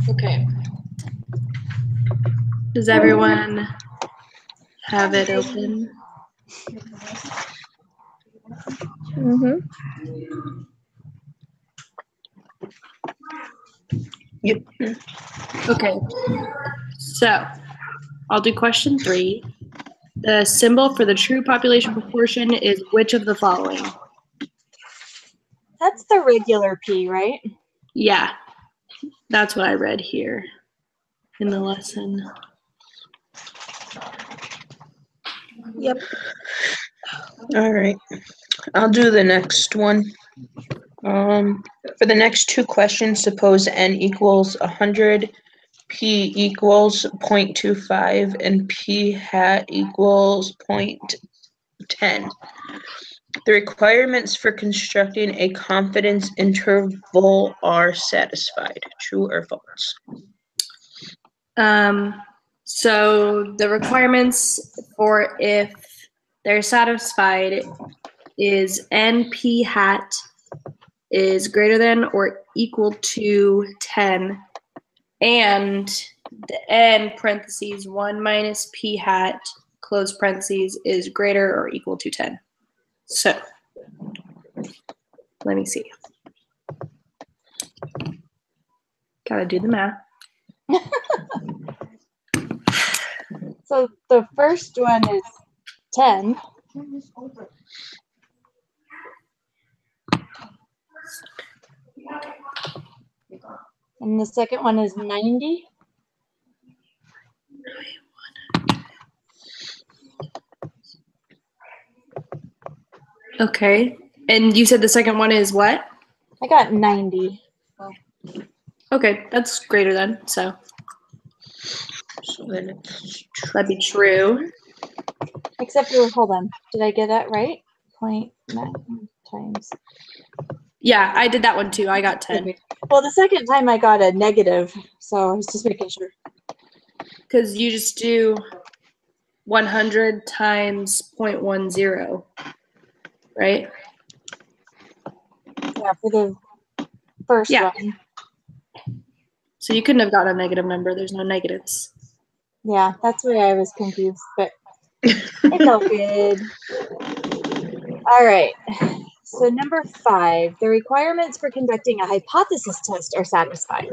Okay. Does everyone have it open? Yep. Okay. So I'll do question 3. The symbol for the true population proportion is which of the following? That's the regular P, right? Yeah, that's what I read here in the lesson. Yep. All right. I'll do the next one. For the next 2 questions, suppose n equals 100, p equals 0.25, and p hat equals 0.10. The requirements for constructing a confidence interval are satisfied. True or false? So the requirements for if they're satisfied is NP hat is greater than or equal to 10, and the n parentheses 1 minus p hat close parentheses is greater or equal to 10. So let me see. Gotta do the math. So the first one is 10. And the second one is 90. Okay. And you said the second one is what? I got 90. Okay, that's greater than, so So then it's true. that'd be true. Except for, hold on. Did I get that right? 0.9 times. Yeah, I did that one too. I got 10. Okay. Well, the second time I got a negative, so I was just making sure. Because you just do 100 times 0.10, right? Yeah, for the first Yeah. one. So you couldn't have got a negative number. There's no negatives. Yeah, that's where I was confused, but it's all good. All right. So number 5, the requirements for conducting a hypothesis test are satisfied.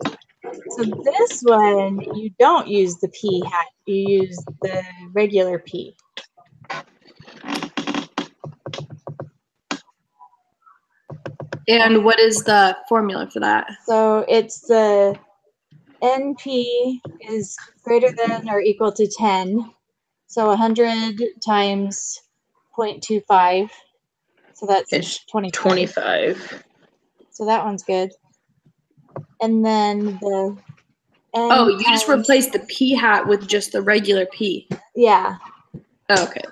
So this one, you don't use the p hat, you use the regular p. And what is the formula for that? So it's the NP is greater than or equal to 10. So 100 times 0.25. So that's It's 25. 25. So that one's good. And then the N Oh, you just times- replaced the p hat with just the regular p. Yeah. Oh, okay.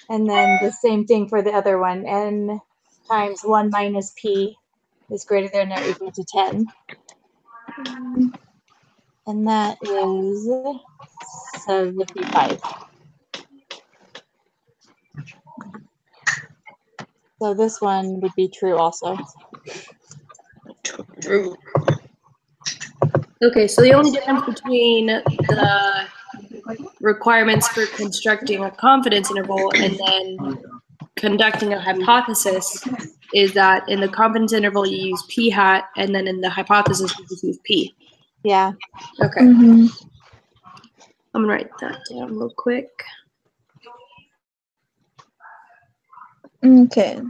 And then the same thing for the other one. N times 1 minus p is greater than or equal to 10. And that is 75. So this one would be true also. True. Okay, so the only difference between the requirements for constructing a confidence interval and then conducting a hypothesis is that in the confidence interval you use p hat, and then in the hypothesis you just use p. Yeah. Okay. I'm gonna write that down real quick. Okay.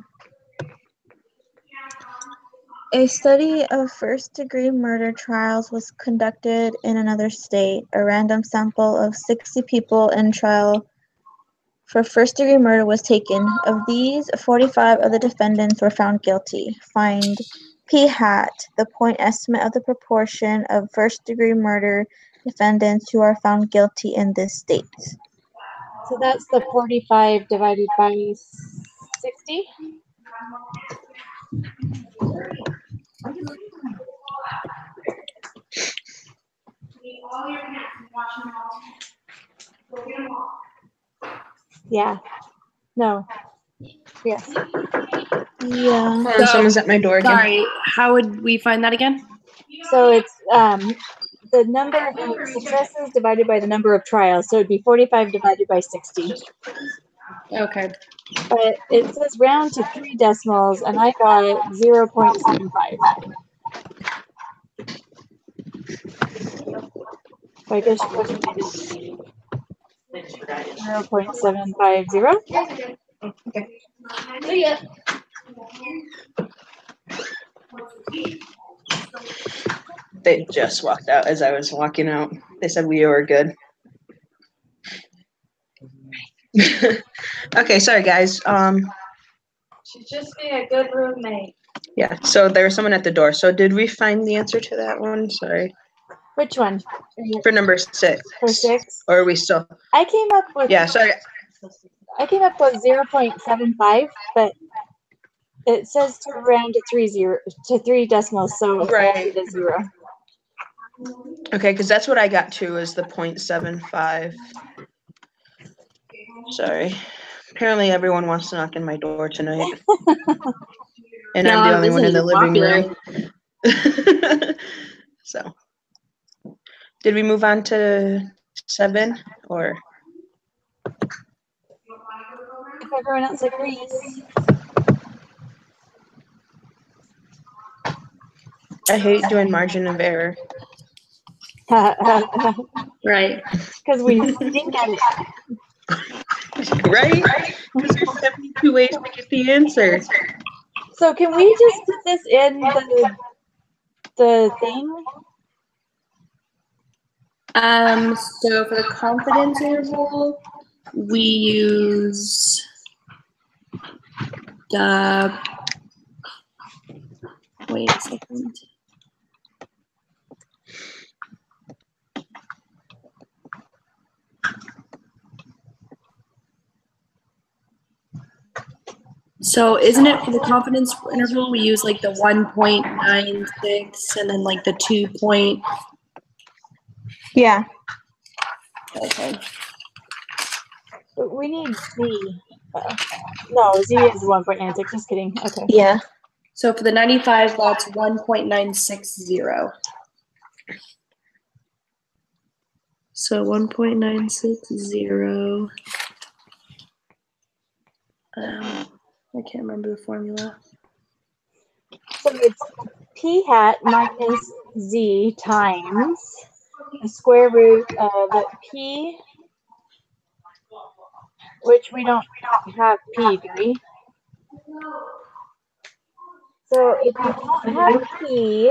A study of first-degree murder trials was conducted in another state. A random sample of 60 people in trial for first-degree murder was taken. Of these, 45 of the defendants were found guilty. Find p hat, the point estimate of the proportion of first-degree murder defendants who are found guilty in this state. So that's the 45 divided by 60. Yeah. No. Yes. Yeah. Hold on, someone's at my door again. Sorry, how would we find that again? So it's the number of successes divided by the number of trials. So it'd be 45 divided by 60. Okay. But it says round to 3 decimals, and I got 0.75. So I guess 0.750. They just walked out as I was walking out. They said we were good. Okay, sorry guys. She's just being a good roommate. Yeah, so there was someone at the door. So did we find the answer to that one? Sorry. Which one? For number 6. For 6? Or are we still? I came up with Yeah, sorry. I came up with 0.75, but it says to round to 3 decimals, so it's Right. rounded to 0. Okay, because that's what I got too, is the 0.75. Sorry. Apparently everyone wants to knock on my door tonight. And I'm the only one in the living room. So, did we move on to 7 or? If everyone else agrees. I hate doing margin of error. Right. Because we stink at it. Right? Because there's 72 ways to get the answer. So can we just put this in the thing? So for the confidence interval, we use the, wait a second. So isn't it for the confidence interval, we use like the 1.96 and then like the 2 point, Yeah. okay. But we need Z. No, Z is 1.96. Just kidding. Okay. Yeah. So for the 95, that's 1.960. So 1.960. I can't remember the formula. So it's P hat minus Z times the square root of P, which we don't have P, do we? So if you don't have P,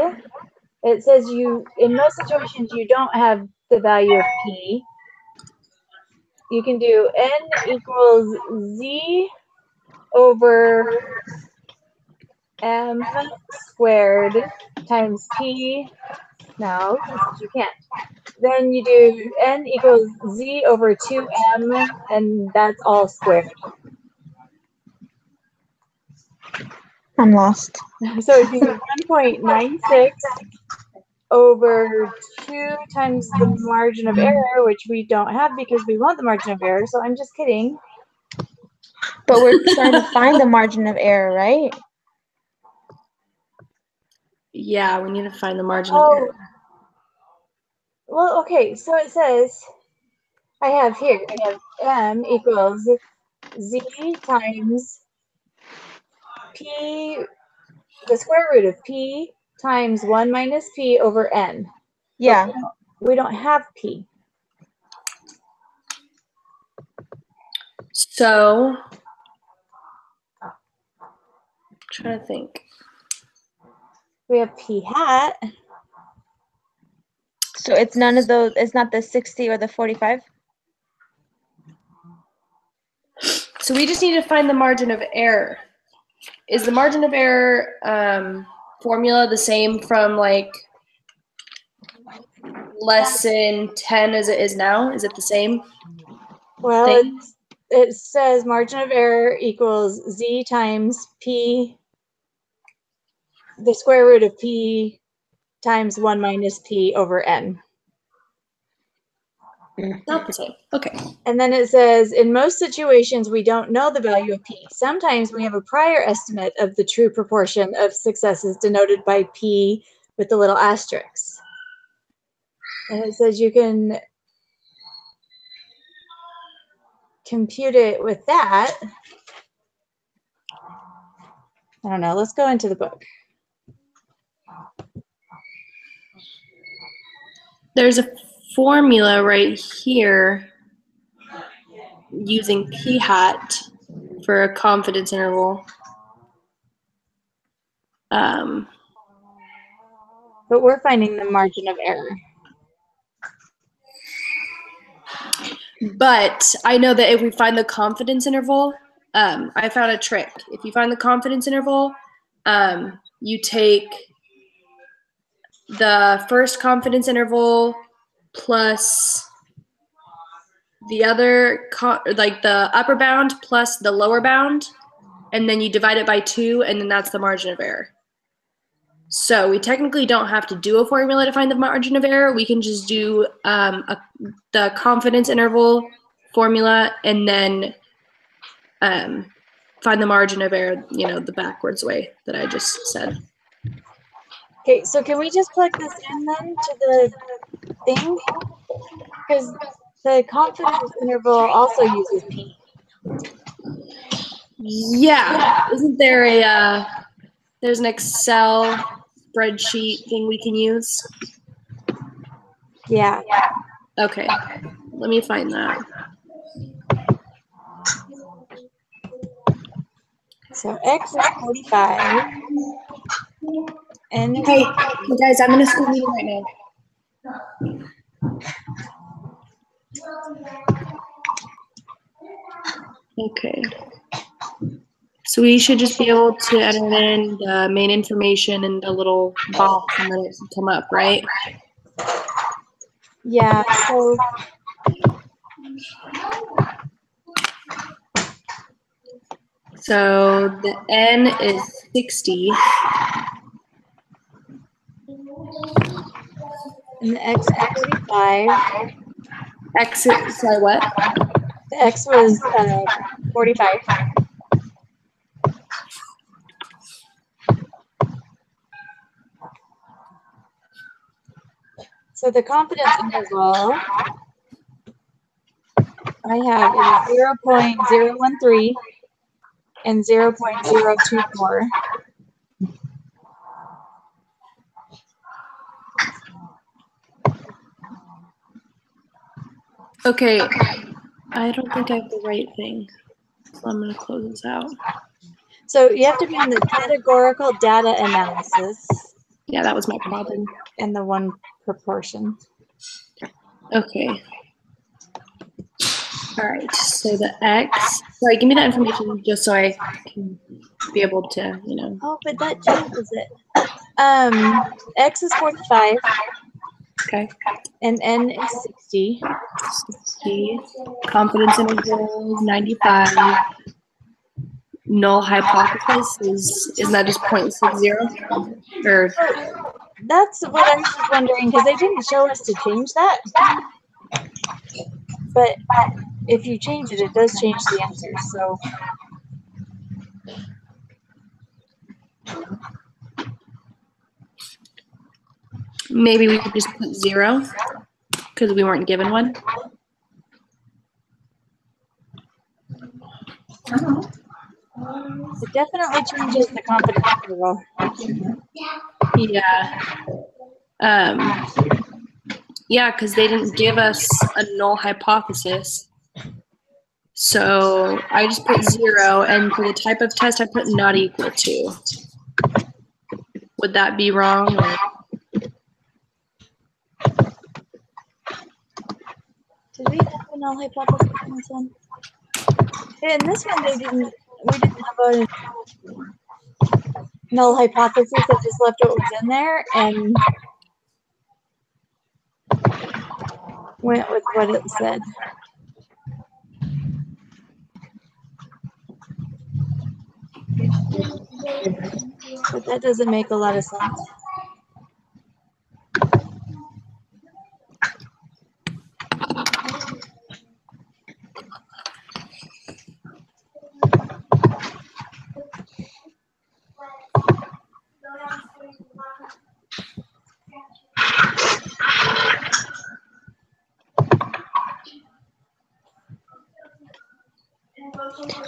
it says in most situations, you don't have the value of P. You can do N equals Z over M squared times P. No, you can't. Then you do N equals Z over 2M, and that's all squared. I'm lost. So it'd be 1.96 over 2 times the margin of error, which we don't have because we want the margin of error, so I'm just kidding. But we're trying to find the margin of error, right? Yeah, we need to find the margin of error. Well, okay, so it says, I have M equals Z times P, the square root of P times 1 minus P over N. Yeah. We don't have P. So, trying to think. We have P hat. So it's none of those, it's not the 60 or the 45? So we just need to find the margin of error. Is the margin of error formula the same from like lesson 10 as it is now? Is it the same? Well, thing? it says margin of error equals z times p, the square root of p times 1 minus p over n. Not the same. Okay. And then it says, in most situations, we don't know the value of p. Sometimes we have a prior estimate of the true proportion of successes denoted by p with the little asterisks. And it says you can compute it with that. I don't know. Let's go into the book. There's a formula right here using p hat for a confidence interval. But we're finding the margin of error. But I know that if we find the confidence interval, I found a trick. If you find the confidence interval, you take the first confidence interval plus the other, like the upper bound plus the lower bound, and then you divide it by 2, and then that's the margin of error. So we technically don't have to do a formula to find the margin of error. We can just do the confidence interval formula and then find the margin of error, the backwards way that I just said. Okay, so can we just plug this in then to the thing? Because the confidence interval also uses p. Yeah. Isn't there there's an Excel spreadsheet thing we can use? Yeah. Okay. Let me find that. So x is 45. And Hey, guys, I'm in a school meeting right now. Okay. So we should just be able to enter in the main information in the little box and then it should come up, right? yeah, so So the N is 60. and the x is 45. X, sorry, what? The x was 45. So the confidence interval I have is 0.013 and 0.024. Okay, I don't think I have the right thing. So I'm going to close this out. So you have to be on the categorical data analysis Yeah, that was my problem. and the one proportion. Okay. All right, so the X, sorry, give me that information just so I can be able to, Oh, but that changes it. X is 45 Okay. and N is 60. 60. Confidence interval is 95. Null hypothesis isn't that just 0.60? Or That's what I was just wondering, because they didn't show us to change that. But if you change it, it does change the answer. So maybe we could just put 0 because we weren't given one. it definitely changes the confidence interval. Yeah. Yeah, because they didn't give us a null hypothesis. So I just put 0, and for the type of test, I put not equal to. Would that be wrong? Or? Did we have a null hypothesis in this one? In this one, we didn't have a null hypothesis. That just left what was in there and went with what it said. But that doesn't make a lot of sense.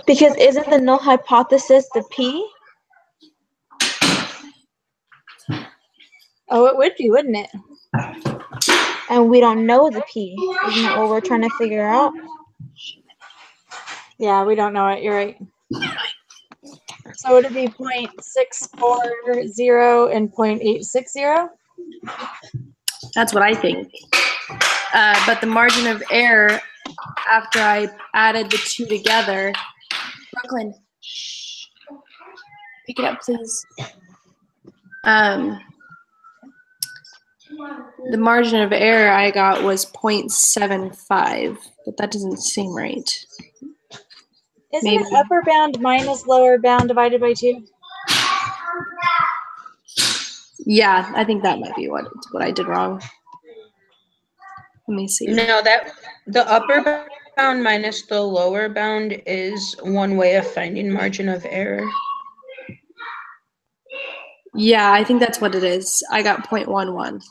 Because isn't the null hypothesis the P? Oh, it would be, wouldn't it? And we don't know the P. Isn't that what we're trying to figure out? Yeah, we don't know it. You're right. So would it be 0.640 and 0.860? That's what I think. But the margin of error after I added the two together, Brooklyn, shh, pick it up, please. The margin of error I got was 0.75, but that doesn't seem right. Isn't Maybe. it upper bound minus lower bound divided by 2? Yeah, I think that might be what I did wrong. Let me see. No, that the upper bound minus the lower bound is one way of finding margin of error. Yeah, I think that's what it is. I got 0.11.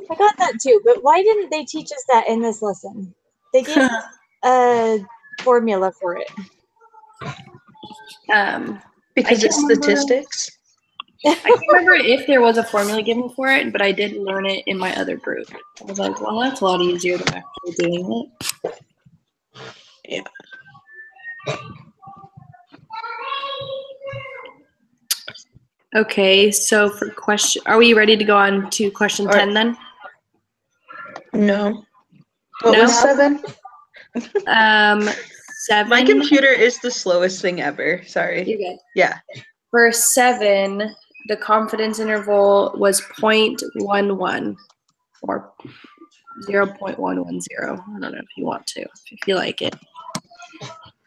I got that too, but why didn't they teach us that in this lesson? They gave us a formula for it. Because it's can't remember. statistics. I can't remember if there was a formula given for it, but I did learn it in my other group. I was like, well, that's a lot easier than actually doing it. Yeah. Okay, so for question, are we ready to go on to question 10 then? No. What No? was 7? 7. My computer is the slowest thing ever. Sorry. You're good. Yeah. For 7, the confidence interval was 0.11 or 0.110. I don't know if you want to, if you feel like it.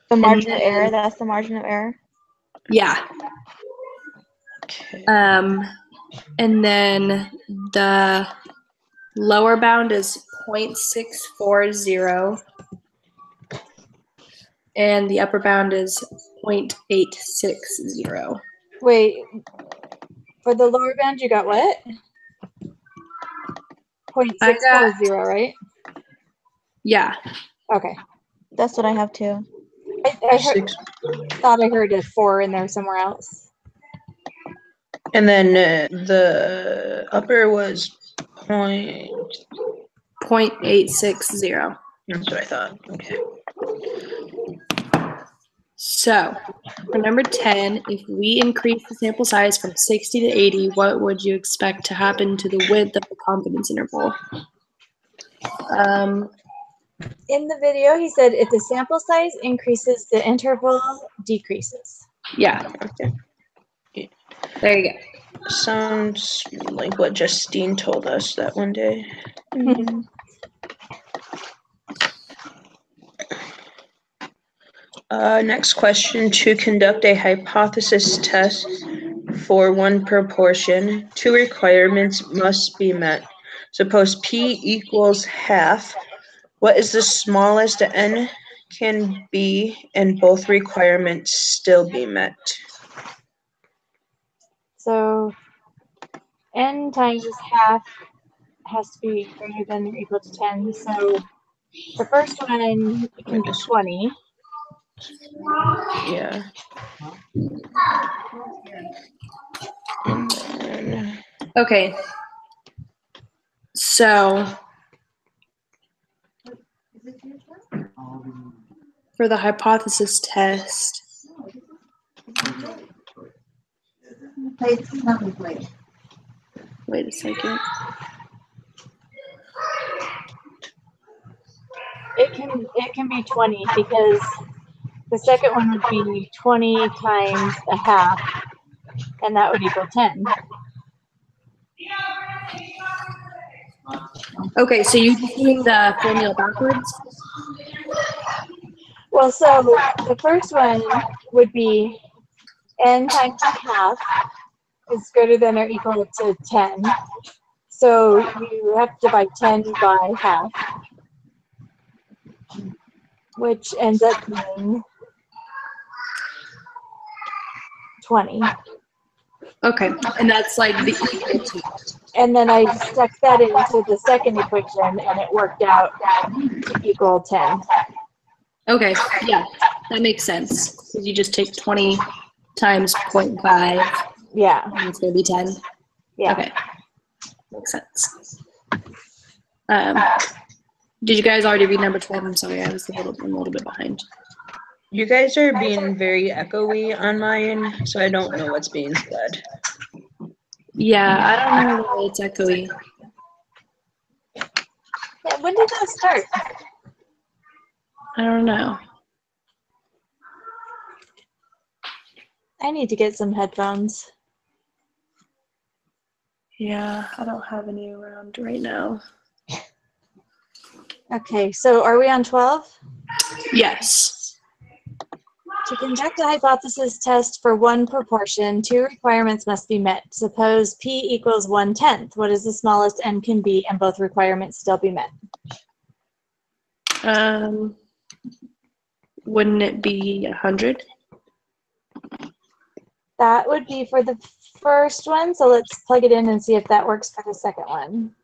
The margin of error, that's the margin of error. Yeah. Okay. And then the lower bound is 0.640 and the upper bound is 0.860. Wait, for the lower bound, you got what? 0.640, right? Yeah. Okay. That's what I have too. I thought I heard a 4 in there somewhere else. And then the upper was 0.860. That's what I thought. Okay. So for number 10, if we increase the sample size from 60 to 80, what would you expect to happen to the width of the confidence interval? In the video, he said if the sample size increases, the interval decreases. Yeah. Okay. There you go. Sounds like what Justine told us that one day. Mhm. Next question. To conduct a hypothesis test for one proportion, 2 requirements must be met. Suppose P equals half. What is the smallest n can be and both requirements still be met? So n times half has to be greater than or equal to 10. So the first one can be 20. Yeah. And then, Okay. So for the hypothesis test, wait a second. It can be 20 because the second one would be 20 times a half, and that would equal 10. Okay, so you're doing the formula backwards? Well, so the first one would be n times half is greater than or equal to 10. So you have to divide 10 by half, which ends up being 20. Okay, and that's like the equal to. And then I stuck that into the second equation, and it worked out to equal 10. Okay, yeah, that makes sense. 'Cause you just take 20 times 0.5, Yeah, and it's going to be 10. yeah. Okay, makes sense. Did you guys already read number 12? I'm sorry, I'm a little bit behind. You guys are being very echoey on mine, so I don't know what's being said. Yeah, I don't know why it's echoey. Yeah, when did that start? I don't know. I need to get some headphones. Yeah, I don't have any around right now. Okay, so are we on 12? Yes. To conduct a hypothesis test for one proportion, two requirements must be met. Suppose P equals 1/10. What is the smallest n can be, and both requirements still be met? Wouldn't it be 100? That would be for the first one, so let's plug it in and see if that works for the second one.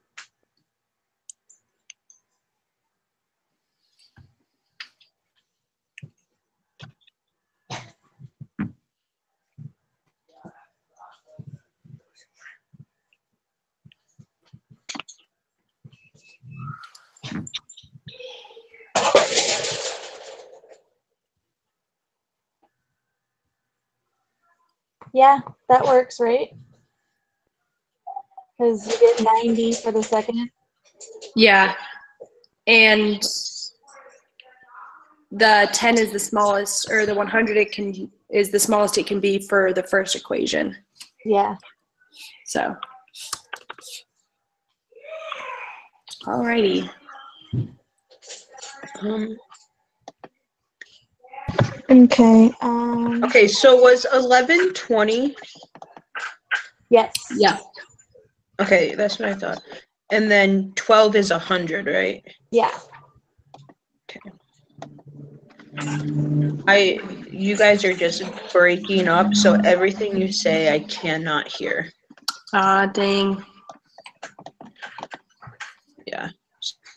Yeah, that works, right? Because you get 90 for the second. Yeah. And the 10 is the smallest, or the 100 is the smallest it can be for the first equation. Yeah. So, alrighty. Okay. Okay, so was 11 20? Yes. Yeah. Okay, that's what I thought. And then 12 is 100, right? Yeah. You guys are just breaking up, so everything you say I cannot hear. Ah, dang. Yeah.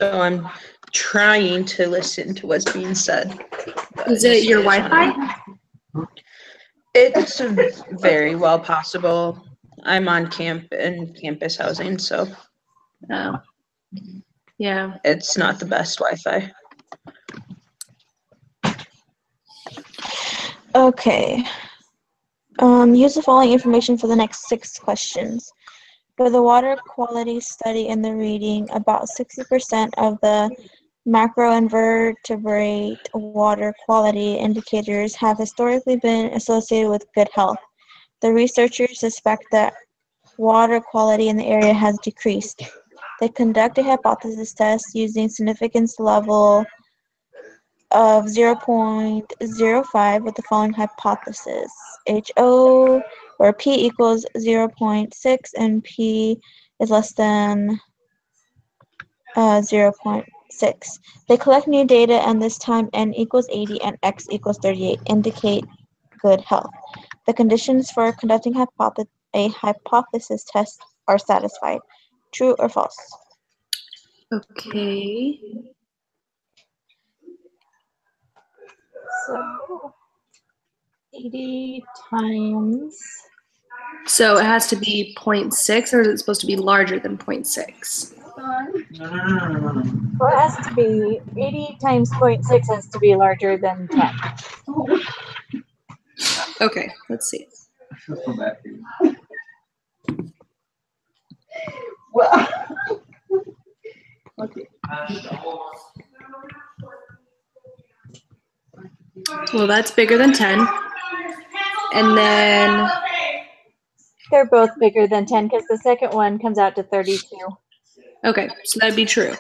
So I'm trying to listen to what's being said. Is it your Wi-Fi? It's very well possible. I'm on campus housing, so Oh. Yeah. it's not the best Wi-Fi. Okay. Use the following information for the next 6 questions. For the water quality study in the reading, about 60% of the macroinvertebrate water quality indicators have historically been associated with good health. The researchers suspect that water quality in the area has decreased. They conduct a hypothesis test using significance level of 0.05 with the following hypothesis. HO, where P equals 0.6 and P is less than 0.6. They collect new data, and this time N equals 80 and X equals 38 indicate good health. The conditions for conducting a hypothesis test are satisfied. True or false? Okay. So 80 times. So it has to be 0.6, or is it supposed to be larger than 0.6? Well, it has to be 80 times 0.6 has to be larger than 10. Okay, let's see. Well, that's bigger than 10. And then, They're both bigger than 10 because the second one comes out to 32. okay, so that'd be true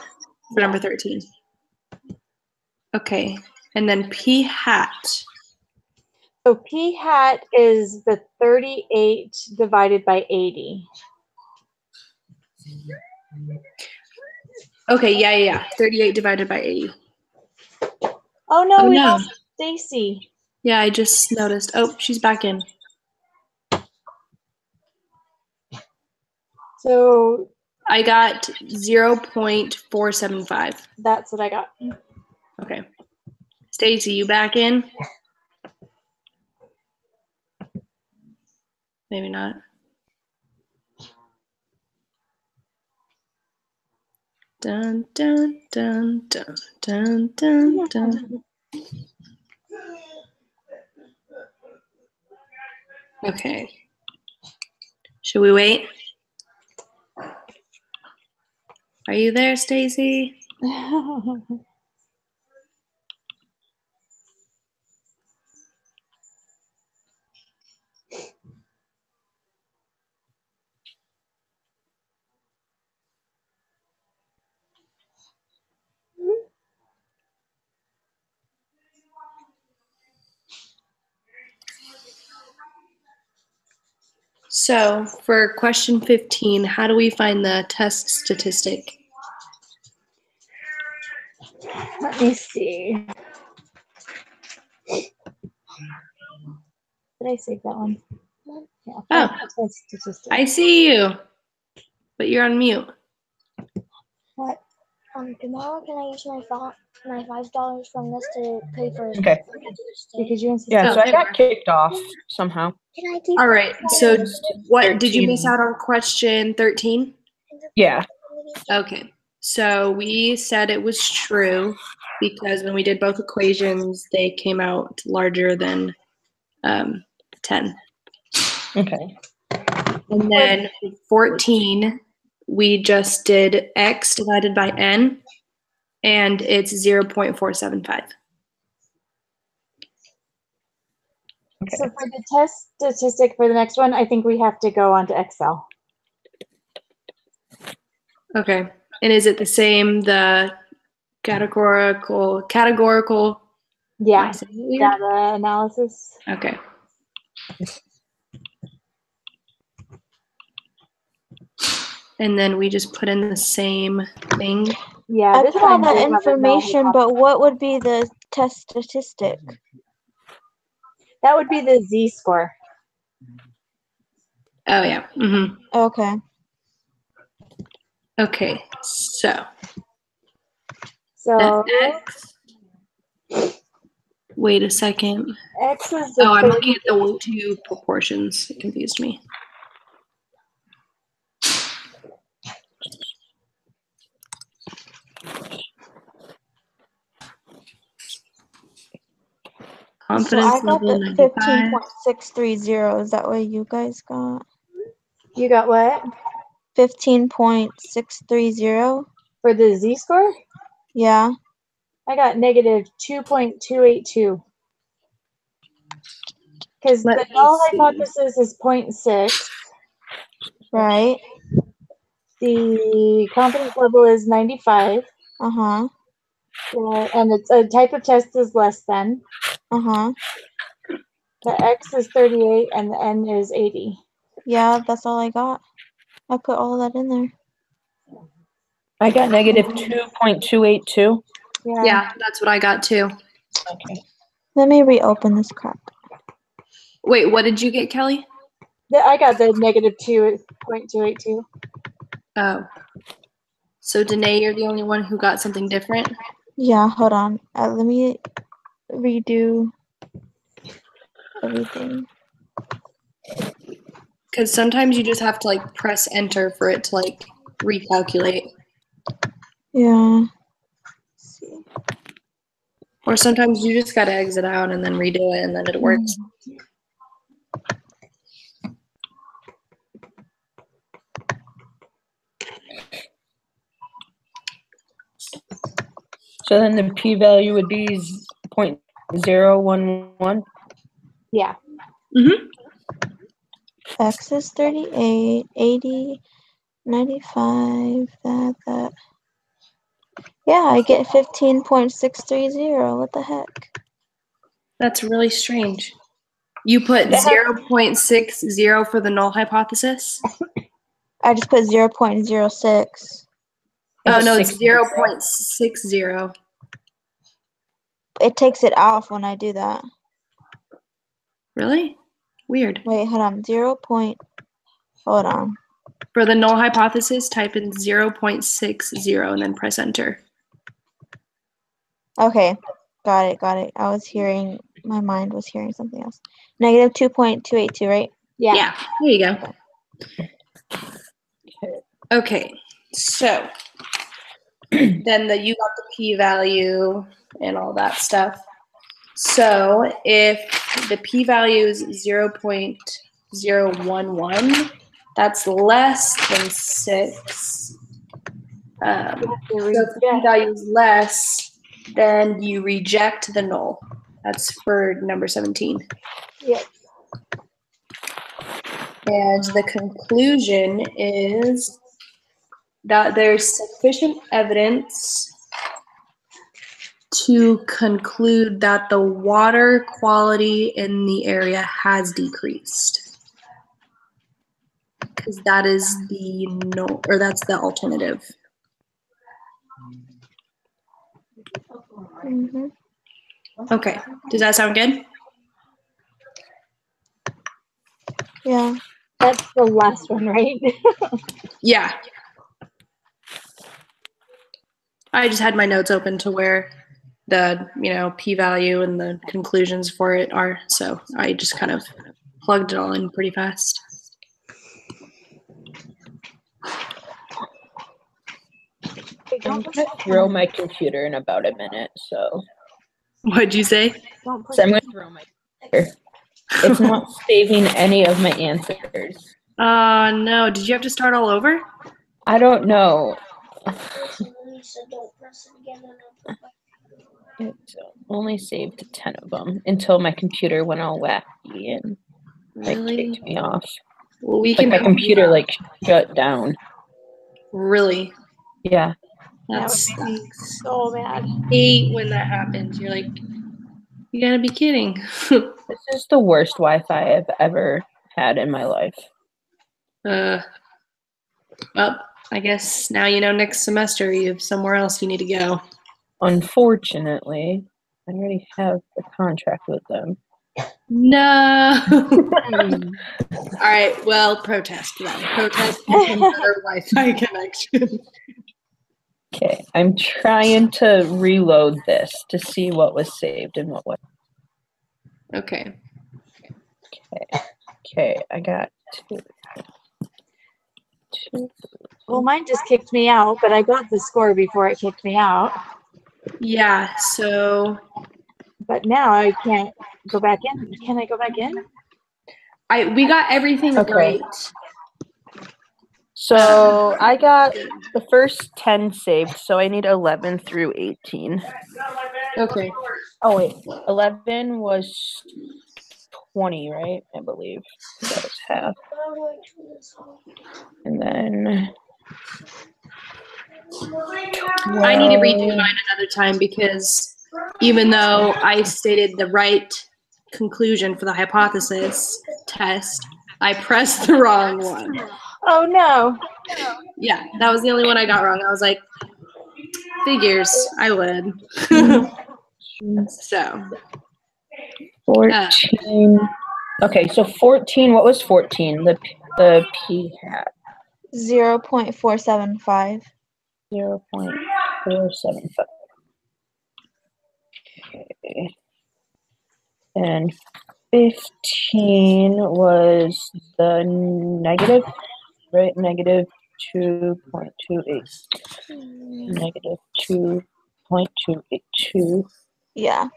for number 13. Okay, and then P hat. So p hat is the 38 divided by 80. Okay, yeah. 38 divided by 80. Oh no, Oh, we no. lost Stacy. Yeah, I just noticed. Oh, she's back in. So I got 0.475. that's what I got. Okay. Stacy, you back in? Maybe not. Dun, dun, dun, dun, dun, dun, dun. Okay. Should we wait? Are you there, Stacy? So for question 15, how do we find the test statistic? Let me see. Did I save that one? Yeah, Oh. test statistic. I see you, but you're on mute. What? Tomorrow can I use my $5 from this to pay for his Okay. Because you insisted. Yeah, Oh, so I there got we are. kicked off somehow. Can I keep All right. So what did you 13. miss out on question 13? Yeah. Okay. So we said it was true because when we did both equations, they came out larger than 10. Okay. And then 14, we just did x divided by n, and it's 0.475. So for the test statistic for the next one, I think we have to go on to Excel. Okay. And is it the same, the categorical Yeah, Am I saying it weird? data analysis. Okay. And then we just put in the same thing. Yeah, I this put all time we that have a information, null but what would be the test statistic? that would be the z-score. Oh, yeah. Mm-hmm. Okay. Okay. So So the x. Wait a second. x is the Oh, I'm looking at the 38. two proportions. It confused me. So Confidence I got level the 95. 15.630. Is that what you guys got? You got what? 15.630? For the z-score? Yeah. I got negative 2.282. Because the Let me null see. hypothesis is 0.6. Right. The confidence level is 95. Uh-huh. And it's a type of test is less than. Uh-huh. The x is 38 and the n is 80. Yeah, that's all I got. I put all of that in there. I got negative 2.282. Yeah, that's what I got too. Okay. Let me reopen this crap. Wait, what did you get, Kelly? I got the negative 2.282. Oh. So, Danae, you're the only one who got something different? Yeah, hold on. Let me redo everything. Because sometimes you just have to like press enter for it to like recalculate. Yeah. Let's see. Or sometimes you just gotta exit out and then redo it and then it works. So then the p-value would be 0.011. Yeah. Mm-hmm. X is 38, 80, 95, that. Yeah, I get 15.630. What the heck? That's really strange. You put Yeah. 0.60 for the null hypothesis? I just put 0.06. Oh, no, it's 60. 0.60. It takes it off when I do that. Really? Weird. Wait, hold on. Hold on. For the null hypothesis, type in 0.60 and then press enter. Okay, got it. My mind was hearing something else. Negative 2.282, right? Yeah. There you go. Okay, so then you got the p-value and all that stuff. So if the p-value is 0.011, that's less than 6. So if the p-value is less, then you reject the null. That's for number 17. Yep. And the conclusion is that there's sufficient evidence to conclude that the water quality in the area has decreased. Because that is that's the alternative. Mm-hmm. Okay, does that sound good? Yeah. That's the last one, right? Yeah. I just had my notes open to where the, p-value and the conclusions for it are. So I just kind of plugged it all in pretty fast. I'm gonna throw my computer in about a minute, so. What'd you say? Don't push So I'm gonna throw my computer. It's not saving any of my answers. No. Did you have to start all over? I don't know. It only saved 10 of them until my computer went all wacky and kicked me off. Well, we Like can my computer shut down. Really? Yeah. That would make me sucks. so mad. Hate when that happens. You're like, you gotta be kidding. This is the worst Wi-Fi I've ever had in my life. Well, I guess now you know next semester you have somewhere else you need to go. Unfortunately, I already have a contract with them. No. All right. Well, protest then. Protest better Wi-Fi connection. Okay, I'm trying to reload this to see what was saved and what was. Okay. Okay, I got two. Well, mine just kicked me out, but I got the score before it kicked me out. Yeah. So But now I can't go back in. Can I go back in? we got everything Okay. right. So I got the first 10 saved, so I need 11 through 18. Okay. Oh wait, 11 was 20, right? I believe that was half. And then I need to redo mine another time because even though I stated the right conclusion for the hypothesis test, I pressed the wrong one. Oh no. Yeah, that was the only one I got wrong. I was like, figures, I would. So 14. Okay, so 14. What was 14? The p hat. 0.475. 0.475. Okay. And 15 was the negative, right? Negative 2.28. Negative 2.282. Yeah.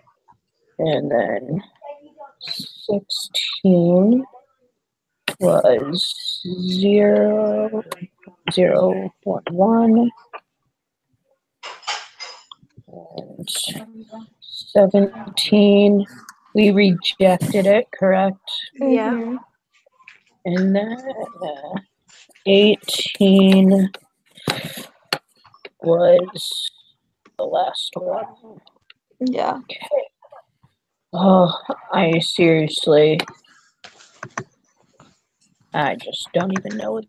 And then 16 was 0.1. And 17, we rejected it, correct? Yeah. Mhm. And then 18 was the last one. Yeah. Okay. Oh, I seriously I just don't even know what